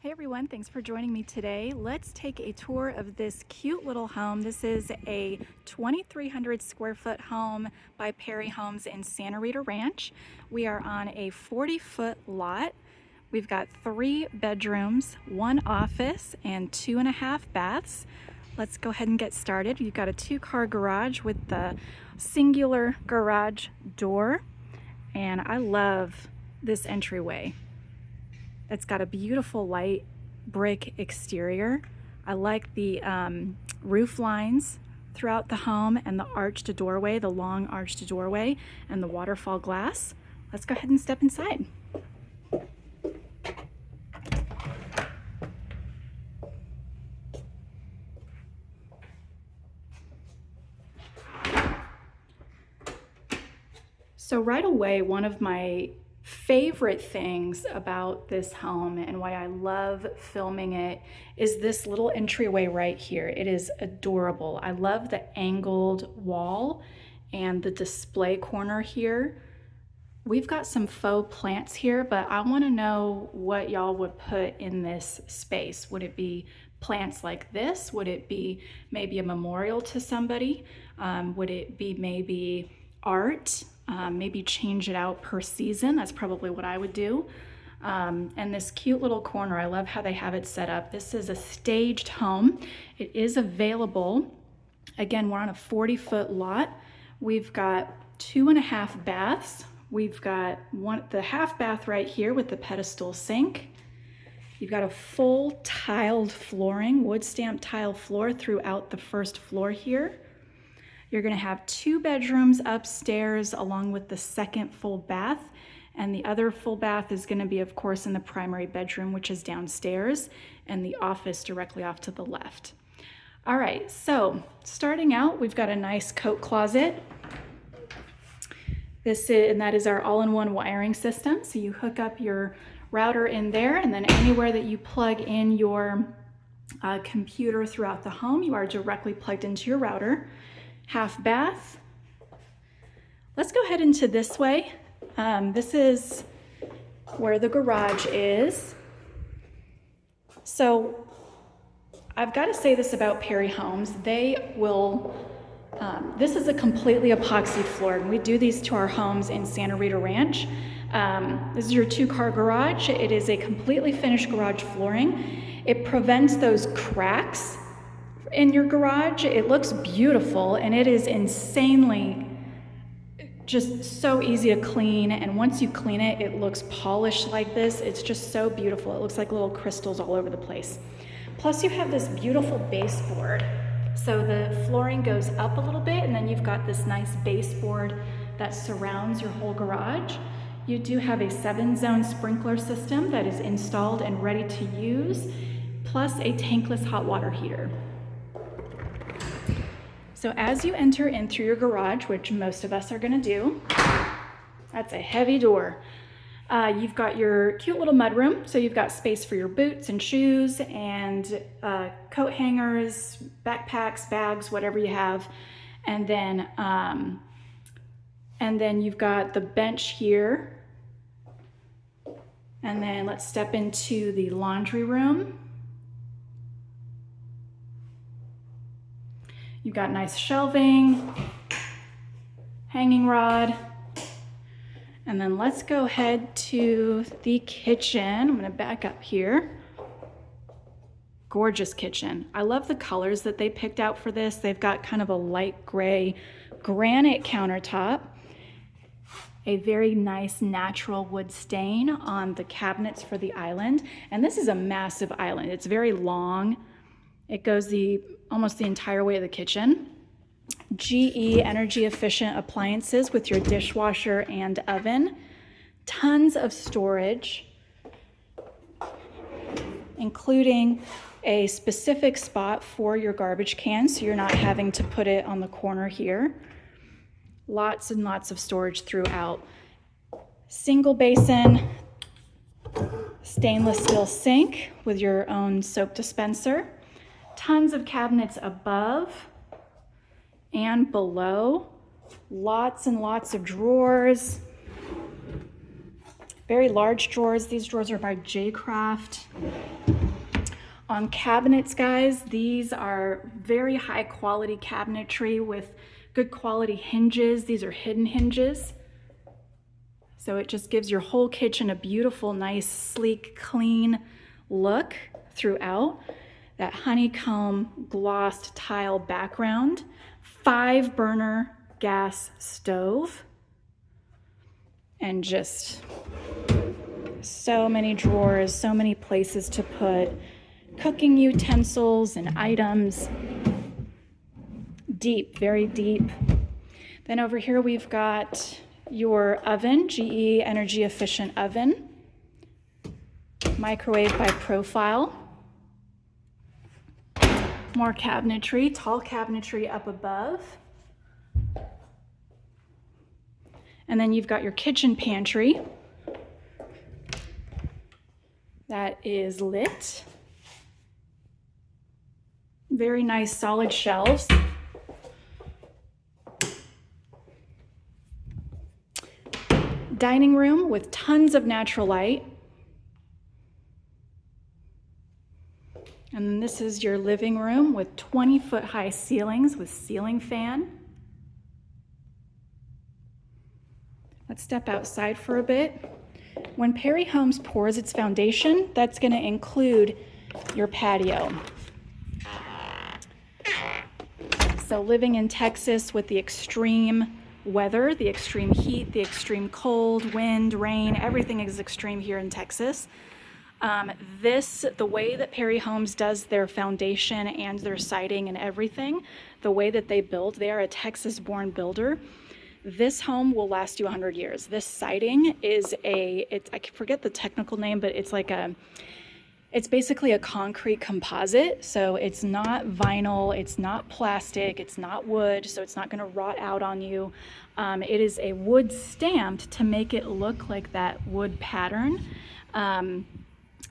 Hey everyone, thanks for joining me today. Let's take a tour of this cute little home. This is a 2,300 square foot home by Perry Homes in Santa Rita Ranch. We are on a 40-foot lot. We've got 3 bedrooms, 1 office, and 2.5 baths. Let's go ahead and get started. You've got a 2-car garage with the singular garage door, and I love this entryway. It's got a beautiful light brick exterior. I like the roof lines throughout the home and the arched doorway, the long arched doorway, and the waterfall glass. Let's go ahead and step inside. So right away, one of my favorite things about this home and why I love filming it is this little entryway right here. It is adorable. I love the angled wall and the display corner here. We've got some faux plants here, but I want to know what y'all would put in this space. Would it be plants like this? Would it be maybe a memorial to somebody? Would it be maybe art? Maybe change it out per season. That's probably what I would do. And this cute little corner, I love how they have it set up. This is a staged home. It is available. Again, we're on a 40-foot lot. We've got 2.5 baths. We've got the half bath right here with the pedestal sink. You've got a full tiled flooring, wood stamp tile floor throughout the first floor here. You're going to have 2 bedrooms upstairs along with the second full bath, and the other full bath is going to be, of course, in the primary bedroom, which is downstairs, and the office directly off to the left. All right, so starting out, we've got a nice coat closet. That is our all-in-one wiring system. So you hook up your router in there, and then anywhere that you plug in your computer throughout the home, you are directly plugged into your router. Half bath. Let's go ahead into this way. This is where the garage is. So I've got to say this about Perry Homes. They will, this is a completely epoxy floor, and we do these to our homes in Santa Rita Ranch. This is your 2-car garage. It is a completely finished garage flooring. It prevents those cracks in your garage. It looks beautiful, and it is insanely just so easy to clean, and once you clean it, it looks polished like this. It's just so beautiful. It looks like little crystals all over the place. Plus you have this beautiful baseboard. So the flooring goes up a little bit, and then you've got this nice baseboard that surrounds your whole garage. You do have a 7-zone sprinkler system that is installed and ready to use, plus a tankless hot water heater. So as you enter in through your garage, which most of us are gonna do, that's a heavy door. You've got your cute little mudroom. So you've got space for your boots and shoes and coat hangers, backpacks, bags, whatever you have. And then you've got the bench here. And then let's step into the laundry room. You've got nice shelving, hanging rod, and then let's go ahead to the kitchen. I'm gonna back up here. Gorgeous kitchen. I love the colors that they picked out for this. They've got kind of a light gray granite countertop, a very nice natural wood stain on the cabinets for the island, and this is a massive island. It's very long. It goes almost the entire way of the kitchen. GE energy efficient appliances with your dishwasher and oven. Tons of storage, including a specific spot for your garbage can, so you're not having to put it on the corner here. Lots and lots of storage throughout. Single basin, stainless steel sink with your own soap dispenser. Tons of cabinets above and below. Lots and lots of drawers. Very large drawers. These drawers are by J-Craft. On cabinets, guys, these are very high quality cabinetry with good quality hinges. These are hidden hinges. So it just gives your whole kitchen a beautiful, nice, sleek, clean look throughout. That honeycomb glossed tile background. 5-burner gas stove. And just so many drawers, so many places to put cooking utensils and items. Deep, very deep. Then over here we've got your oven, GE energy efficient oven. Microwave by profile. More cabinetry, tall cabinetry up above. And then you've got your kitchen pantry that is lit. Very nice solid shelves. Dining room with tons of natural light. And then this is your living room with 20-foot high ceilings with ceiling fan. Let's step outside for a bit. When Perry Homes pours its foundation, that's going to include your patio. So living in Texas with the extreme weather, the extreme heat, the extreme cold, wind, rain, everything is extreme here in Texas. The way that Perry Homes does their foundation and their siding and everything, the way that they build, they are a Texas-born builder. This home will last you 100 years. This siding is I forget the technical name, but it's basically a concrete composite. So it's not vinyl, it's not plastic, it's not wood, so it's not gonna rot out on you. It is a wood stamped to make it look like that wood pattern, and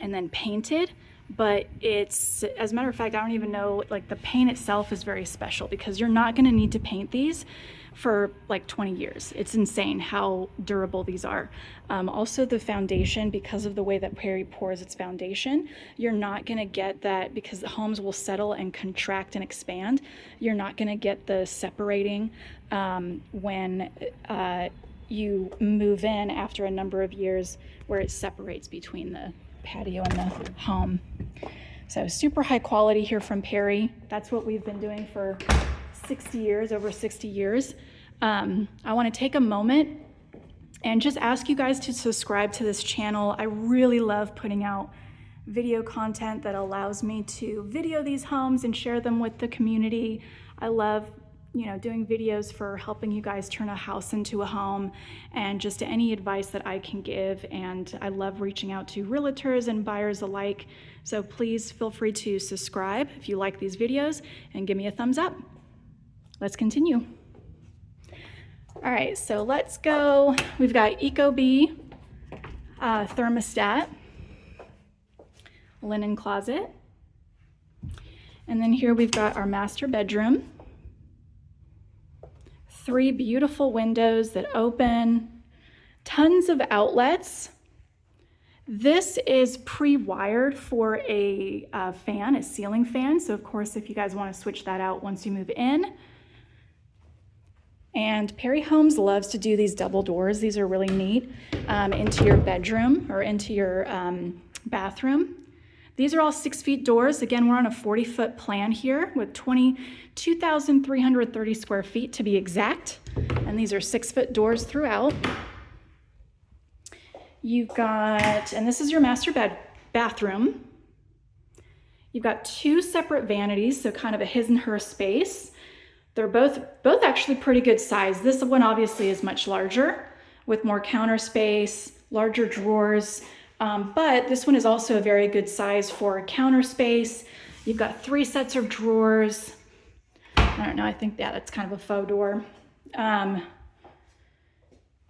then painted. But it's, as a matter of fact, I don't even know, like the paint itself is very special because you're not gonna need to paint these for like 20 years. It's insane how durable these are. Also the foundation, because of the way that Perry pours its foundation, you're not gonna get that, because the homes will settle and contract and expand, you're not gonna get the separating when you move in after a number of years where it separates between the patio and the home. So super high quality here from Perry. That's what we've been doing for 60 years, over 60 years. I want to take a moment and just ask you guys to subscribe to this channel. I really love putting out video content that allows me to video these homes and share them with the community. I love, doing videos for helping you guys turn a house into a home and just any advice that I can give. And I love reaching out to realtors and buyers alike. So please feel free to subscribe if you like these videos and give me a thumbs up. Let's continue. All right, so let's go. We've got Ecobee thermostat, linen closet. And then here we've got our master bedroom. 3 beautiful windows that open, tons of outlets. This is pre-wired for a fan, a ceiling fan. So of course, if you guys want to switch that out once you move in. And Perry Homes loves to do these double doors. These are really neat, into your bedroom or into your bathroom. These are all 6 feet doors. Again, we're on a 40-foot plan here with 22,330 square feet to be exact. And these are 6-foot doors throughout. You've got, and this is your master bathroom. You've got 2 separate vanities, so kind of a his and her space. They're both actually pretty good size. This one obviously is much larger with more counter space, larger drawers, but this one is also a very good size for counter space. You've got 3 sets of drawers. I don't know, I think that's kind of a faux door. But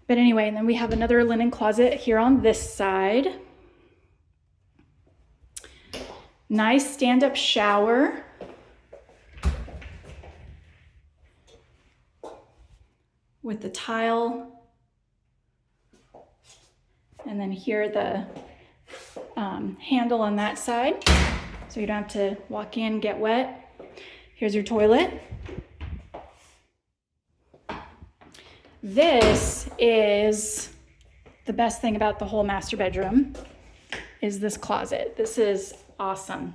anyway, and then we have another linen closet here on this side. Nice stand-up shower. With the tile And then here the handle on that side, so you don't have to walk in, get wet. Here's your toilet. This is the best thing about the whole master bedroom, is this closet. This is awesome.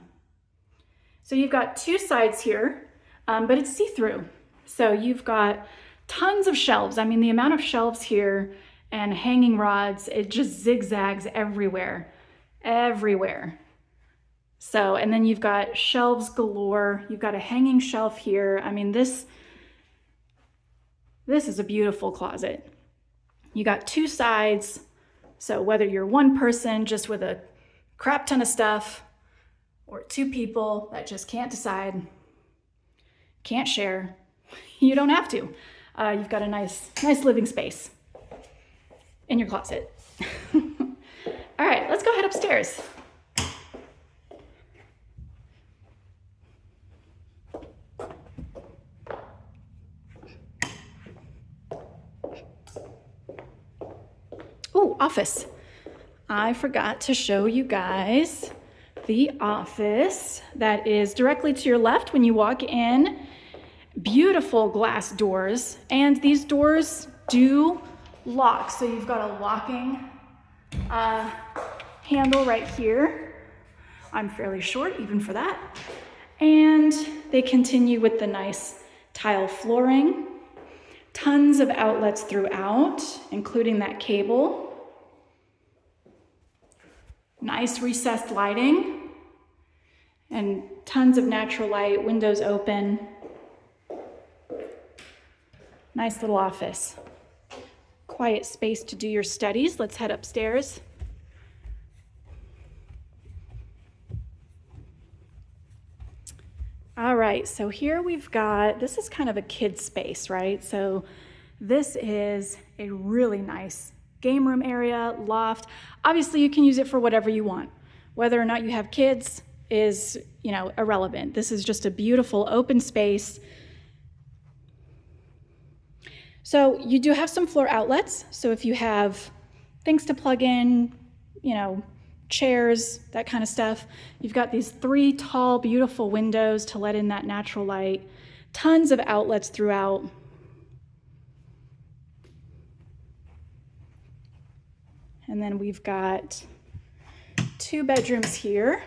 So you've got two sides here, but it's see-through. So you've got tons of shelves. I mean, the amount of shelves here and hanging rods, it just zigzags everywhere, everywhere. So, and then you've got shelves galore. You've got a hanging shelf here. I mean, this is a beautiful closet. You got two sides. So whether you're one person just with a crap ton of stuff, or two people that just can't decide, can't share, you don't have to. You've got a nice living space in your closet. All right, let's go head upstairs. Oh, office. I forgot to show you guys the office that is directly to your left when you walk in. Beautiful glass doors, and these doors do lock. So you've got a locking handle right here. I'm fairly short even for that. And they continue with the nice tile flooring. Tons of outlets throughout, including that cable. Nice recessed lighting and tons of natural light, windows open. Nice little office. Quiet space to do your studies. Let's head upstairs. All right, so here we've got, this is kind of a kid space, right? So this is a really nice game room area, loft. Obviously you can use it for whatever you want. Whether or not you have kids is, irrelevant. This is just a beautiful open space. So you do have some floor outlets. So if you have things to plug in, chairs, that kind of stuff, you've got these 3 tall, beautiful windows to let in that natural light. Tons of outlets throughout. And then we've got 2 bedrooms here.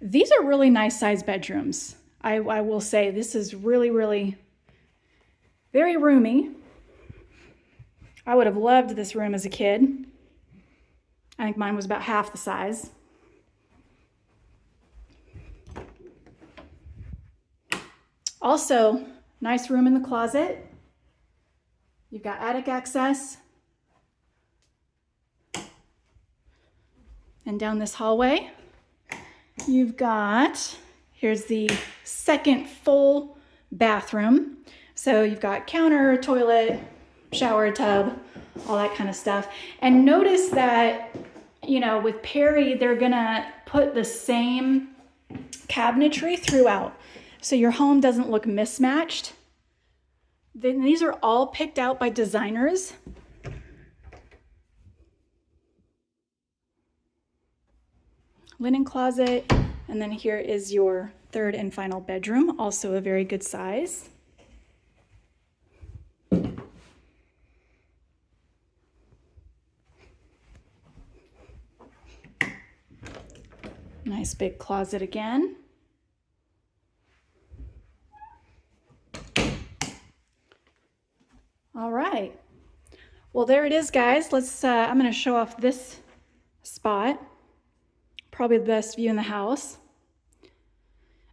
These are really nice sized bedrooms. I will say this is really, really very roomy. I would have loved this room as a kid. I think mine was about half the size. Also, nice room in the closet. You've got attic access. And down this hallway, you've got, here's the second full bathroom. So you've got counter, toilet, shower, tub, all that kind of stuff. And notice that, with Perry, they're gonna put the same cabinetry throughout. So your home doesn't look mismatched. Then these are all picked out by designers. Linen closet, and then here is your third and final bedroom, also a very good size. Nice big closet again. All right. Well, there it is, guys. I'm going to show off this spot. Probably the best view in the house.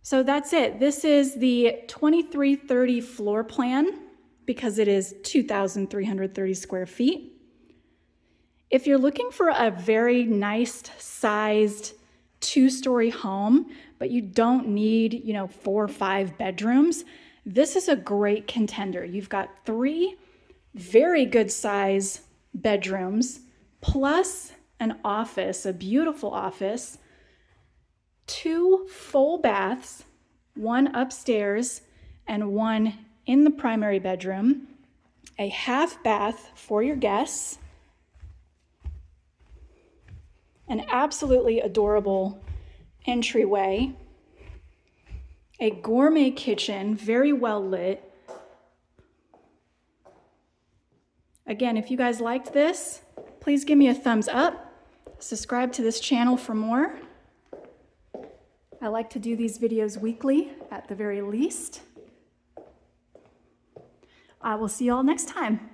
So that's it. This is the 2330 floor plan because it is 2,330 square feet. If you're looking for a very nice sized 2-story home, but you don't need, 4 or 5 bedrooms, this is a great contender. You've got 3 very good size bedrooms, plus an office, a beautiful office, 2 full baths, 1 upstairs and 1 in the primary bedroom, a half bath for your guests, An absolutely adorable entryway. A gourmet kitchen, very well lit. Again, if you guys liked this, please give me a thumbs up. Subscribe to this channel for more. I like to do these videos weekly at the very least. I will see you all next time.